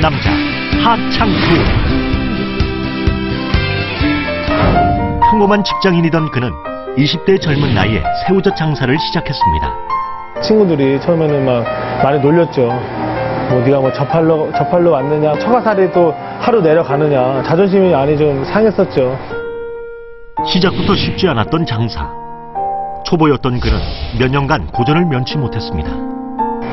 남자 하창수. 평범한 직장인이던 그는 20대 젊은 나이에 새우젓 장사를 시작했습니다. 친구들이 처음에는 막 많이 놀렸죠. 뭐 네가 뭐 저팔로 왔느냐, 처가살이 또 하루 내려가느냐, 자존심이 많이 좀 상했었죠. 시작부터 쉽지 않았던 장사. 초보였던 그는 몇 년간 고전을 면치 못했습니다.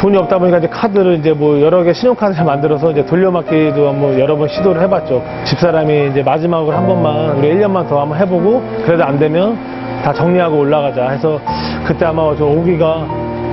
돈이 없다 보니까 이제 카드를 이제 뭐 여러 개 신용카드를 만들어서 이제 돌려막기도 뭐 여러 번 시도를 해봤죠. 집사람이 이제 마지막으로 한 번만 우리 1년만 더 한번 해보고 그래도 안 되면 다 정리하고 올라가자 해서 그때 아마 저 오기가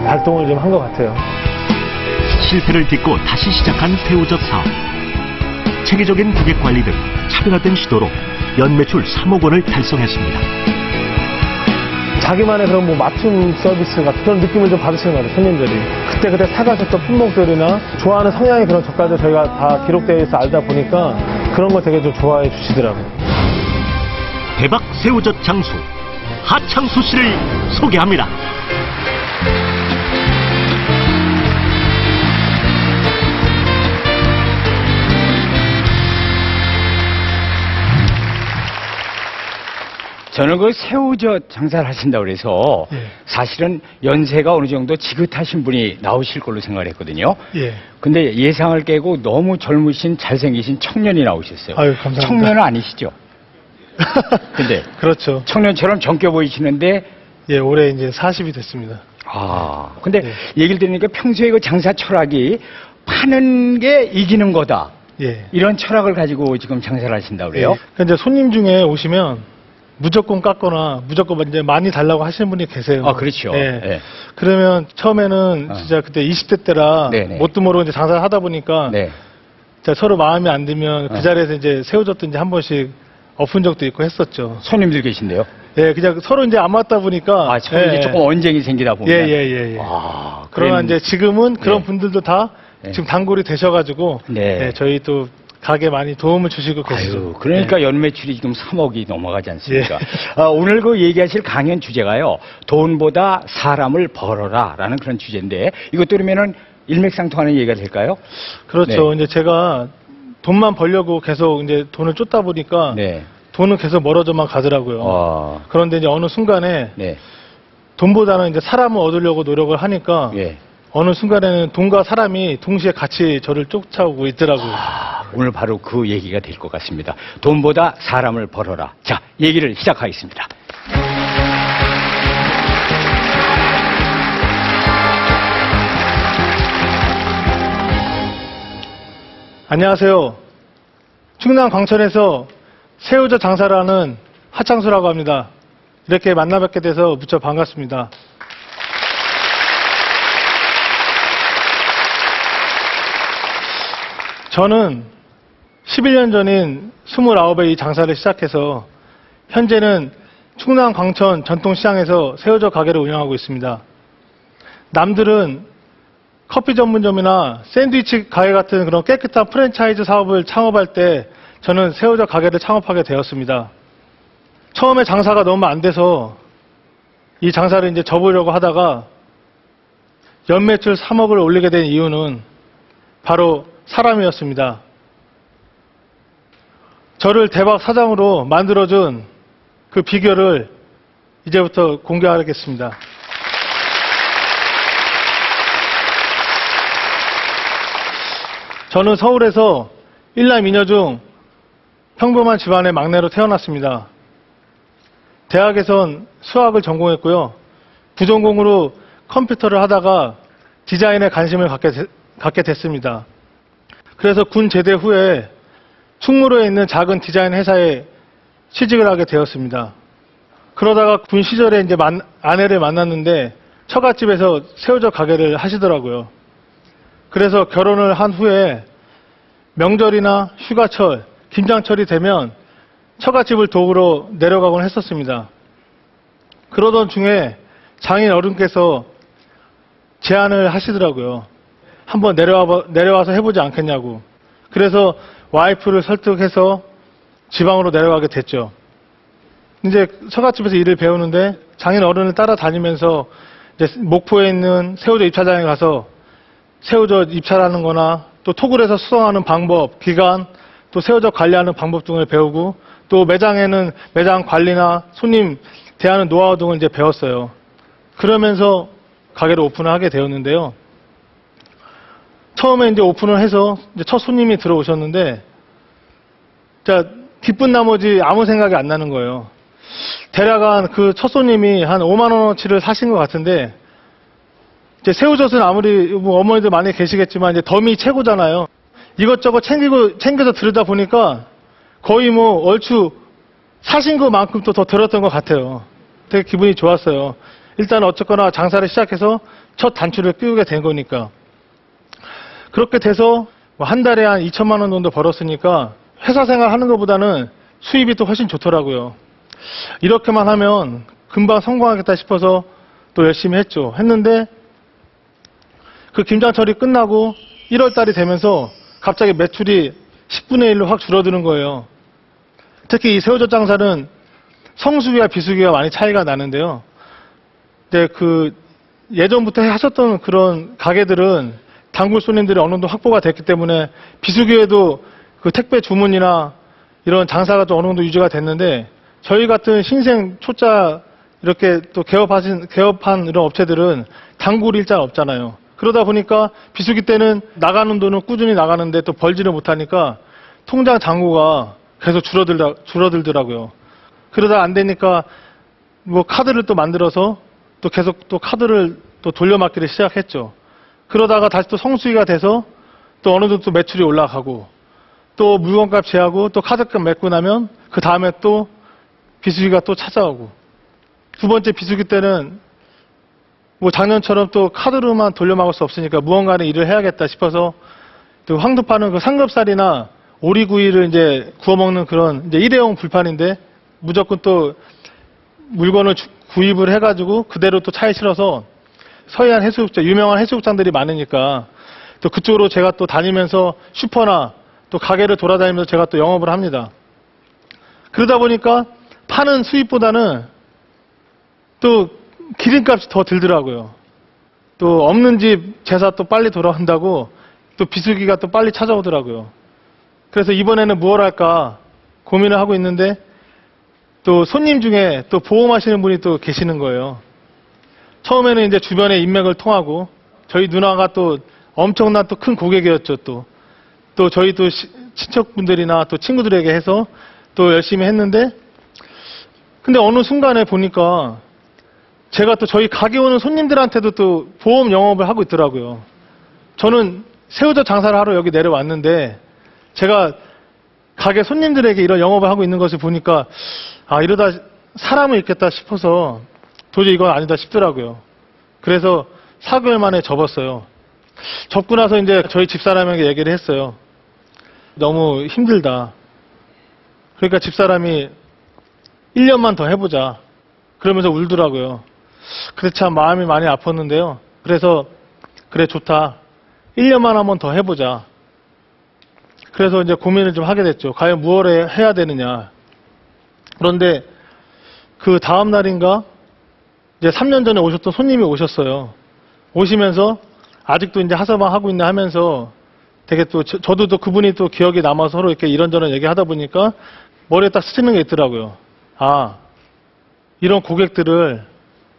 발동을 좀 한 것 같아요. 실패를 딛고 다시 시작한 새우젓 사업. 체계적인 고객 관리 등 차별화된 시도로 연매출 3억 원을 달성했습니다. 자기만의 그런 뭐 맞춤 서비스 같은 그런 느낌을 좀 받으시는 것 같아요, 손님들이. 그때 사가셨던 품목들이나 좋아하는 성향의 그런 젓갈들 저희가 다 기록되어 있어 알다 보니까 그런 거 되게 좀 좋아해 주시더라고요. 대박 새우젓 장수 하창수 씨를 소개합니다. 저는 그 새우젓 장사를 하신다고 그래서 사실은 연세가 어느 정도 지긋하신 분이 나오실 걸로 생각을 했거든요. 근데 예상을 깨고 너무 젊으신 잘생기신 청년이 나오셨어요. 아유, 감사합니다. 청년은 아니시죠? 근데 그렇죠. 청년처럼 젊게 보이시는데 예, 올해 이제 40이 됐습니다. 근데 얘기를 들으니까 평소에 그 장사 철학이 파는 게 이기는 거다. 이런 철학을 가지고 지금 장사를 하신다고 그래요? 그러니까 이제 손님 중에 오시면 무조건 깎거나 무조건 이제 많이 달라고 하시는 분이 계세요. 그렇죠. 그러면 처음에는 진짜 그때 20대 때라 뭣도 모르고 이제 장사를 하다 보니까 서로 마음에 안 들면 그 자리에서 이제 새우젓도 이제 한 번씩 엎은 적도 있고 했었죠. 손님들 계신데요? 그냥 서로 이제 안 맞다 보니까. 이제 조금 언쟁이 생기다 보면. 그러나 이제 지금은 그런 분들도 다 지금 단골이 되셔가지고 저희 또 가게 많이 도움을 주시고 계시죠. 그러니까 연매출이 지금 3억이 넘어가지 않습니까? 오늘 그 얘기하실 강연 주제가요. 돈보다 사람을 벌어라 라는 그런 주제인데 이것도 그러면은 일맥상통하는 얘기가 될까요? 그렇죠. 이제 제가 돈만 벌려고 계속 이제 돈을 쫓다 보니까 돈은 계속 멀어져만 가더라고요. 그런데 이제 어느 순간에 돈보다는 이제 사람을 얻으려고 노력을 하니까 어느 순간에는 돈과 사람이 동시에 같이 저를 쫓아오고 있더라고요. 오늘 바로 그 얘기가 될 것 같습니다. 돈보다 사람을 벌어라. 자, 얘기를 시작하겠습니다. 안녕하세요. 충남 광천에서 새우젓 장사를 하는 하창수라고 합니다. 이렇게 만나 뵙게 돼서 무척 반갑습니다. 저는 11년 전인 29에 이 장사를 시작해서 현재는 충남 광천 전통시장에서 새우젓 가게를 운영하고 있습니다. 남들은 커피 전문점이나 샌드위치 가게 같은 그런 깨끗한 프랜차이즈 사업을 창업할 때 저는 새우젓 가게를 창업하게 되었습니다. 처음에 장사가 너무 안 돼서 이 장사를 이제 접으려고 하다가 연매출 3억을 올리게 된 이유는 바로 사람이었습니다. 저를 대박 사장으로 만들어준 그 비결을 이제부터 공개하겠습니다. 저는 서울에서 1남 2녀 중 평범한 집안의 막내로 태어났습니다. 대학에선 수학을 전공했고요. 부전공으로 컴퓨터를 하다가 디자인에 관심을 갖게 됐습니다. 그래서 군 제대 후에 충무로에 있는 작은 디자인 회사에 취직을 하게 되었습니다. 그러다가 군 시절에 이제 아내를 만났는데 처갓집에서 새우젓 가게를 하시더라고요. 그래서 결혼을 한 후에 명절이나 휴가철, 김장철이 되면 처갓집을 도우러 내려가곤 했었습니다. 그러던 중에 장인 어른께서 제안을 하시더라고요. 한번 내려와서 해보지 않겠냐고. 그래서 와이프를 설득해서 지방으로 내려가게 됐죠. 이제 처갓집에서 일을 배우는데 장인 어른을 따라다니면서 이제 목포에 있는 새우젓 입찰장에 가서 새우젓 입찰하는 거나 또 톡을 해서 수성하는 방법, 기간, 또 새우젓 관리하는 방법 등을 배우고 또 매장에는 매장 관리나 손님 대하는 노하우 등을 이제 배웠어요. 그러면서 가게를 오픈을 하게 되었는데요. 처음에 이제 오픈을 해서 이제 첫 손님이 들어오셨는데, 자, 기쁜 나머지 아무 생각이 안 나는 거예요. 대략 그 첫 손님이 한 5만 원어치를 사신 것 같은데, 이제 새우젓은 아무리 뭐 어머니들 많이 계시겠지만 이제 덤이 최고잖아요. 이것저것 챙겨서 들여다 보니까 거의 뭐 얼추 사신 것만큼 또 더 들었던 것 같아요. 되게 기분이 좋았어요. 일단 어쨌거나 장사를 시작해서 첫 단추를 끼우게 된 거니까. 그렇게 돼서 뭐 한 달에 한 2천만 원 정도 벌었으니까 회사 생활 하는 것보다는 수입이 또 훨씬 좋더라고요. 이렇게만 하면 금방 성공하겠다 싶어서 또 열심히 했는데 그 김장철이 끝나고 1월 달이 되면서 갑자기 매출이 10분의 1로 확 줄어드는 거예요. 특히 이 새우젓 장사는 성수기와 비수기가 많이 차이가 나는데요. 근데 그 예전부터 하셨던 그런 가게들은 단골 손님들이 어느 정도 확보가 됐기 때문에 비수기에도 그 택배 주문이나 이런 장사가 좀 어느 정도 유지가 됐는데, 저희 같은 신생 초짜 이렇게 또 개업한 이런 업체들은 단골 일자가 없잖아요. 그러다 보니까 비수기 때는 나가는 돈은 꾸준히 나가는데 또 벌지를 못하니까 통장 잔고가 계속 줄어들더라고요. 그러다 안 되니까 뭐 카드를 또 만들어서 또 계속 또 카드를 또 돌려막기를 시작했죠. 그러다가 다시 또 성수기가 돼서 또 어느 정도 매출이 올라가고 또 물건값 제하고 또 카드값 맺고 나면 그 다음에 또 비수기가 또 찾아오고, 두 번째 비수기 때는 뭐 작년처럼 또 카드로만 돌려막을 수 없으니까 무언가는 일을 해야겠다 싶어서 또 황도 파는 그 삼겹살이나 오리구이를 이제 구워 먹는 그런 이제 일회용 불판인데 무조건 또 물건을 구입을 해가지고 그대로 또 차에 실어서 서해안 해수욕장, 유명한 해수욕장들이 많으니까 또 그쪽으로 제가 또 다니면서 슈퍼나 또 가게를 돌아다니면서 제가 또 영업을 합니다. 그러다 보니까 파는 수입보다는 또 기름값이 더 들더라고요. 또 없는 집 제사 또 빨리 돌아온다고 또 비수기가 또 빨리 찾아오더라고요. 그래서 이번에는 무엇 할까 고민을 하고 있는데 또 손님 중에 또 보험하시는 분이 또 계시는 거예요. 처음에는 이제 주변의 인맥을 통하고 저희 누나가 또 엄청난 또 큰 고객이었죠. 또 저희 또 친척분들이나 또 친구들에게 해서 또 열심히 했는데, 근데 어느 순간에 보니까 제가 또 저희 가게 오는 손님들한테도 또 보험 영업을 하고 있더라고요. 저는 새우젓 장사를 하러 여기 내려왔는데 제가 가게 손님들에게 이런 영업을 하고 있는 것을 보니까 아, 이러다 사람을 잃겠다 싶어서 도저히 이건 아니다 싶더라고요. 그래서 4개월 만에 접었어요. 접고 나서 이제 저희 집사람에게 얘기를 했어요. 너무 힘들다. 그러니까 집사람이 1년만 더 해보자. 그러면서 울더라고요. 그래서 참 마음이 많이 아팠는데요. 그래서 그래 좋다. 1년만 한번 더 해보자. 그래서 이제 고민을 좀 하게 됐죠. 과연 무엇을 해야 되느냐. 그런데 그 다음 날인가 이제 3년 전에 오셨던 손님이 오셨어요. 오시면서 아직도 이제 하서방 하고 있나 하면서 되게 또 저도 또 그분이 또 기억이 남아서 서로 이렇게 이런저런 얘기하다 보니까 머리에 딱 스치는 게 있더라고요. 아, 이런 고객들을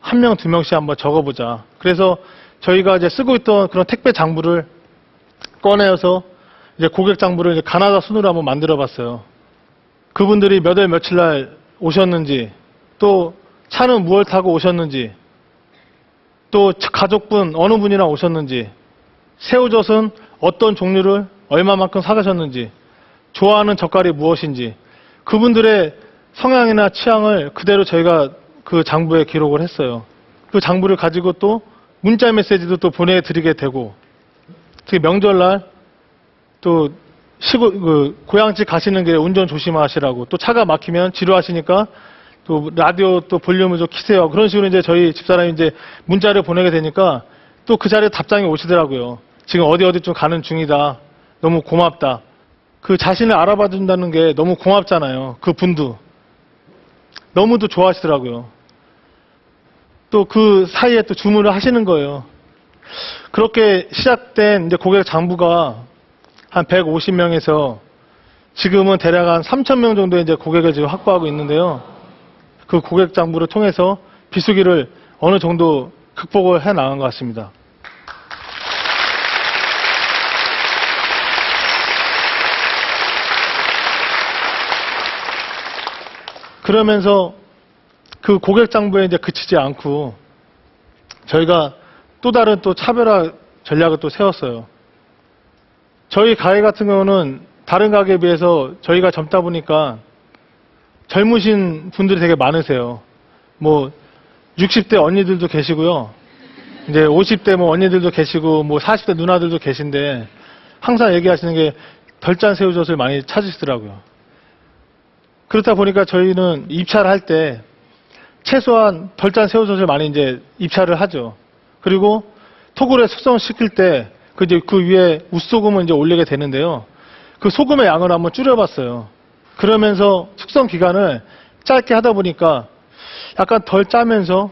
1명, 2명씩 한번 적어보자. 그래서 저희가 이제 쓰고 있던 그런 택배 장부를 꺼내서 이제 고객 장부를 이제 가나다 순으로 한번 만들어 봤어요. 그분들이 몇 월 며칠 날 오셨는지, 또 차는 무엇을 타고 오셨는지, 또 가족분 어느 분이랑 오셨는지, 새우젓은 어떤 종류를 얼마만큼 사가셨는지, 좋아하는 젓갈이 무엇인지, 그분들의 성향이나 취향을 그대로 저희가 그 장부에 기록을 했어요. 그 장부를 가지고 또 문자 메시지도 또 보내드리게 되고, 특히 명절날 또 고향집 가시는 길에 운전 조심하시라고, 또 차가 막히면 지루하시니까 또 라디오 또 볼륨을 좀 키세요. 그런 식으로 이제 저희 집사람이 이제 문자를 보내게 되니까 또 그 자리에 답장이 오시더라고요. 지금 어디 좀 가는 중이다. 너무 고맙다. 그 자신을 알아봐 준다는 게 너무 고맙잖아요. 그 분도. 너무도 좋아하시더라고요. 또 그 사이에 또 주문을 하시는 거예요. 그렇게 시작된 이제 고객 장부가 한 150명에서 지금은 대략 한 3,000명 정도의 이제 고객을 지금 확보하고 있는데요. 그 고객 장부를 통해서 비수기를 어느 정도 극복을 해 나간 것 같습니다. 그러면서 그 고객 장부에 이제 그치지 않고 저희가 또 다른 또 차별화 전략을 또 세웠어요. 저희 가게 같은 경우는 다른 가게에 비해서 저희가 젊다 보니까 젊으신 분들이 되게 많으세요. 뭐 60대 언니들도 계시고요. 이제 50대 뭐 언니들도 계시고 뭐 40대 누나들도 계신데 항상 얘기하시는 게 덜 짠 새우젓을 많이 찾으시더라고요. 그렇다 보니까 저희는 입찰을 할 때 최소한 덜 짠 새우젓을 많이 이제 입찰을 하죠. 그리고 토굴에 숙성시킬 때 그 위에 웃소금을 이제 올리게 되는데요. 그 소금의 양을 한번 줄여봤어요. 그러면서 숙성 기간을 짧게 하다 보니까 약간 덜 짜면서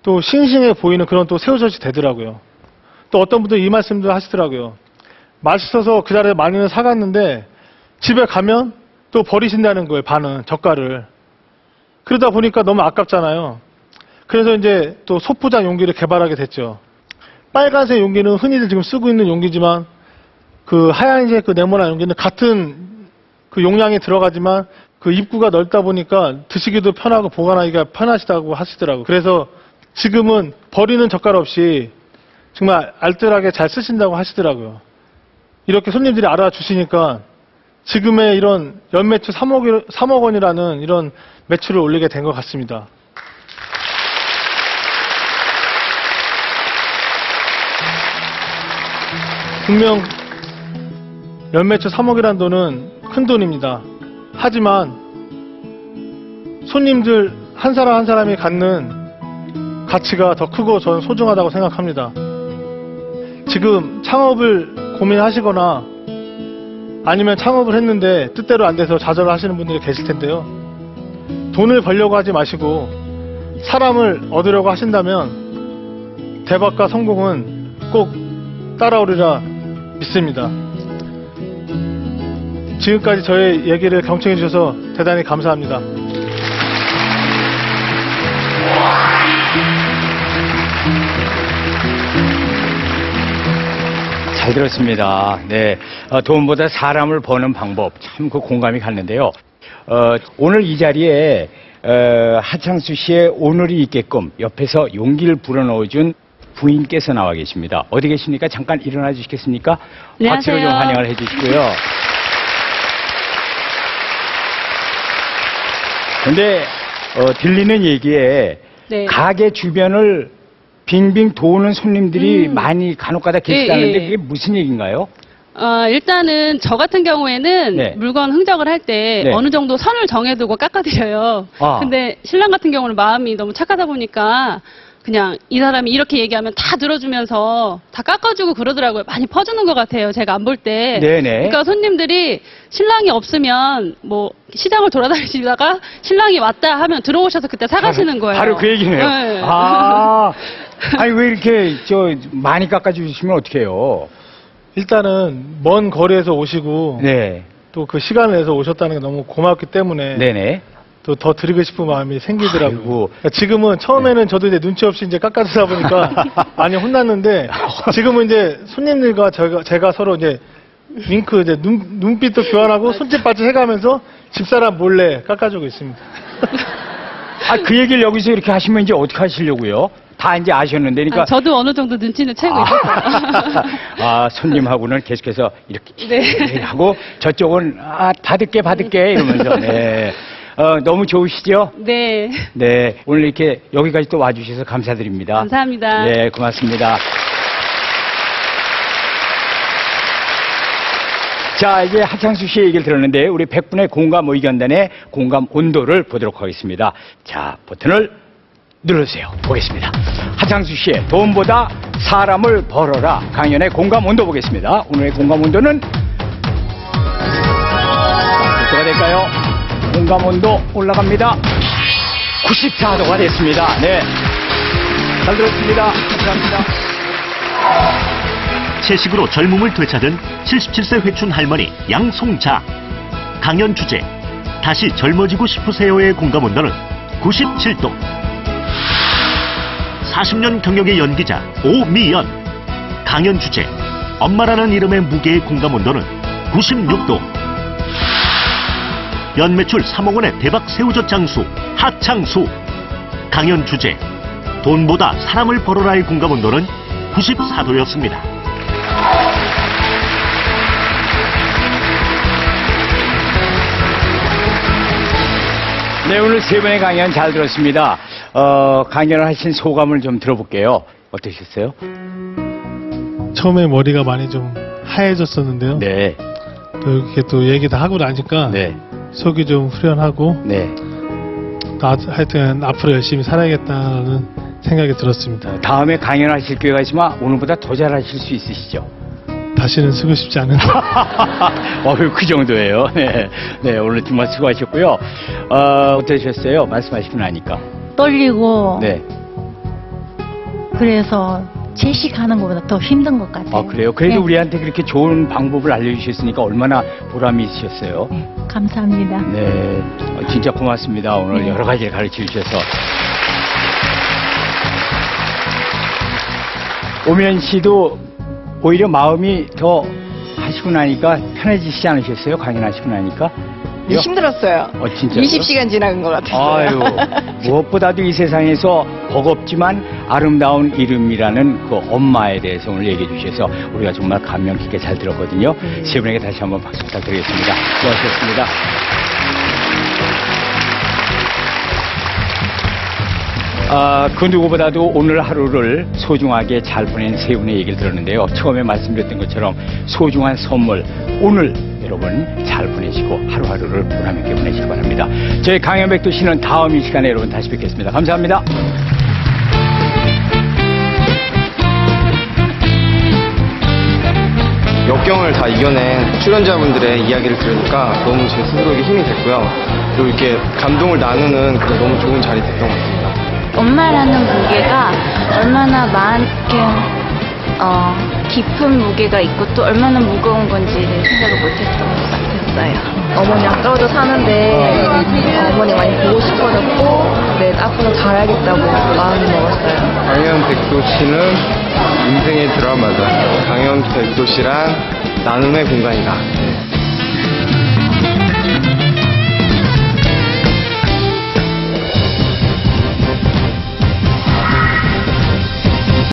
또 싱싱해 보이는 그런 또 새우젓이 되더라고요. 또 어떤 분들 이 말씀도 하시더라고요. 맛있어서 그 자리에 많이는 사갔는데 집에 가면 또 버리신다는 거예요. 반은 젓갈을. 그러다 보니까 너무 아깝잖아요. 그래서 이제 또 소포장 용기를 개발하게 됐죠. 빨간색 용기는 흔히들 지금 쓰고 있는 용기지만 그 하얀색 그 네모난 용기는 같은 그 용량이 들어가지만 그 입구가 넓다 보니까 드시기도 편하고 보관하기가 편하시다고 하시더라고요. 그래서 지금은 버리는 젓갈 없이 정말 알뜰하게 잘 쓰신다고 하시더라고요. 이렇게 손님들이 알아주시니까 지금의 이런 연매출 3억 원이라는 이런 매출을 올리게 된 것 같습니다. 분명 연매출 3억이라는 돈은 큰 돈입니다. 하지만 손님들 한 사람 한 사람이 갖는 가치가 더 크고 저는 소중하다고 생각합니다. 지금 창업을 고민하시거나 아니면 창업을 했는데 뜻대로 안 돼서 좌절하시는 분들이 계실 텐데요. 돈을 벌려고 하지 마시고 사람을 얻으려고 하신다면 대박과 성공은 꼭 따라오리라 믿습니다. 지금까지 저의 얘기를 경청해 주셔서 대단히 감사합니다. 잘 들었습니다. 네, 돈보다 사람을 버는 방법 참 그 공감이 갔는데요. 오늘 이 자리에 하창수 씨의 오늘이 있게끔 옆에서 용기를 불어넣어준 부인께서 나와 계십니다. 어디 계십니까? 잠깐 일어나 주시겠습니까? 안녕하세요. 박수로 좀 환영을 해주시고요. 근데 들리는 얘기에 네. 가게 주변을 빙빙 도는 손님들이 많이 간혹가다 계시다는데 그게 무슨 얘기인가요? 일단은 저 같은 경우에는 네. 물건 흥정을 할 때 네. 어느 정도 선을 정해두고 깎아드려요. 아. 근데 신랑 같은 경우는 마음이 너무 착하다 보니까 그냥 이 사람이 이렇게 얘기하면 다 들어주면서 다 깎아주고 그러더라고요. 많이 퍼주는 것 같아요. 제가 안 볼 때. 네네. 그러니까 손님들이 신랑이 없으면 뭐 시장을 돌아다니시다가 신랑이 왔다 하면 들어오셔서 그때 사가시는 거예요. 바로 그 얘기네요. 네. 아니 왜 이렇게 많이 깎아주시면 어떡해요? 일단은 먼 거리에서 오시고 네. 또 그 시간을 내서 오셨다는 게 너무 고맙기 때문에 네네. 또 더 드리고 싶은 마음이 생기더라고요. 아이고. 그러니까 지금은 처음에는 저도 이제 눈치 없이 이제 깎아주다 보니까 많이 혼났는데 지금은 이제 손님들과 제가 서로 이제 윙크 이제 눈빛도 교환하고 손짓발짓 해가면서 집사람 몰래 깎아주고 있습니다. 그 얘기를 여기서 이렇게 하시면 이제 어떻게 하시려고요? 다 이제 아셨는데, 그러니까. 저도 어느 정도 눈치는 채고 있었어요. 손님하고는 계속해서 이렇게 네. 하고 저쪽은 받을게 이러면서. 네. 너무 좋으시죠? 네. 네. 오늘 이렇게 여기까지 또 와주셔서 감사드립니다. 감사합니다. 네, 고맙습니다. 자, 이제 하창수 씨의 얘기를 들었는데 우리 100분의 공감 의견단의 공감 온도를 보도록 하겠습니다. 자, 버튼을 눌러주세요. 보겠습니다. 하창수 씨의 돈보다 사람을 벌어라 강연의 공감 온도 보겠습니다. 오늘의 공감 온도는 어떻게 될까요? 공감 온도 올라갑니다. 94도가 됐습니다. 네. 잘 들었습니다. 감사합니다. 채식으로 젊음을 되찾은 77세 회춘 할머니 양송자. 강연 주제 다시 젊어지고 싶으세요의 공감 온도는 97도. 40년 경력의 연기자 오미연. 강연 주제 엄마라는 이름의 무게의 공감 온도는 96도. 연매출 3억 원의 대박 새우젓 장수 하창수. 강연 주제 돈보다 사람을 벌어라의 공감 온도는 94도였습니다. 네, 오늘 세 분의 강연 잘 들었습니다. 강연을 하신 소감을 좀 들어볼게요. 어떠셨어요? 처음에 머리가 많이 좀 하얘졌었는데요. 네. 또 이렇게 또 얘기 다 하고 나니까 네. 속이 좀 후련하고 네. 하여튼 앞으로 열심히 살아야겠다는 생각이 들었습니다. 다음에 강연하실 기회가 있으면 오늘보다 더 잘하실 수 있으시죠? 다시는 쓰고 싶지 않은. 그 정도예요. 네. 네, 오늘 정말 수고하셨고요. 어떠셨어요? 말씀하시고 나니까. 떨리고. 네. 그래서 채식하는 것보다 더 힘든 것 같아요. 아, 그래요? 그래도 네. 우리한테 그렇게 좋은 방법을 알려주셨으니까 얼마나 보람이 있으셨어요? 네, 감사합니다. 네. 진짜 고맙습니다. 오늘 네. 여러 가지를 가르쳐 주셔서. 오미연 씨도 오히려 마음이 더 하시고 나니까 편해지시지 않으셨어요? 강연하시고 나니까? 힘들었어요. 진짜요? 20시간 지나간 것 같았어요. 아유, 무엇보다도 이 세상에서 버겁지만 아름다운 이름이라는 그 엄마에 대해서 오늘 얘기해 주셔서 우리가 정말 감명 깊게 잘 들었거든요. 세 분에게 다시 한번 박수 부탁드리겠습니다. 수고하셨습니다. 그 누구보다도 오늘 하루를 소중하게 잘 보낸 세 분의 얘기를 들었는데요. 처음에 말씀드렸던 것처럼 소중한 선물, 오늘 여러분 잘 보내시고 하루하루를 보람 있게 보내시기 바랍니다. 저희 강연백도시는 다음 이 시간에 여러분 다시 뵙겠습니다. 감사합니다. 역경을 다 이겨낸 출연자분들의 이야기를 들으니까 너무 제 스스로에게 힘이 됐고요. 그리고 이렇게 감동을 나누는 그런 너무 좋은 자리 됐던 것 같습니다. 엄마라는 무게가 얼마나 깊은 무게가 있고 또 얼마나 무거운 건지를 생각을 못했던 것 같았어요. 어머니랑 떨어져 사는데 어머니 많이 보고 싶어졌고 네, 앞으로 잘하겠다고 마음을 먹었어요. 강연백도시는 인생의 드라마다. 강연백도시란 나눔의 공간이다.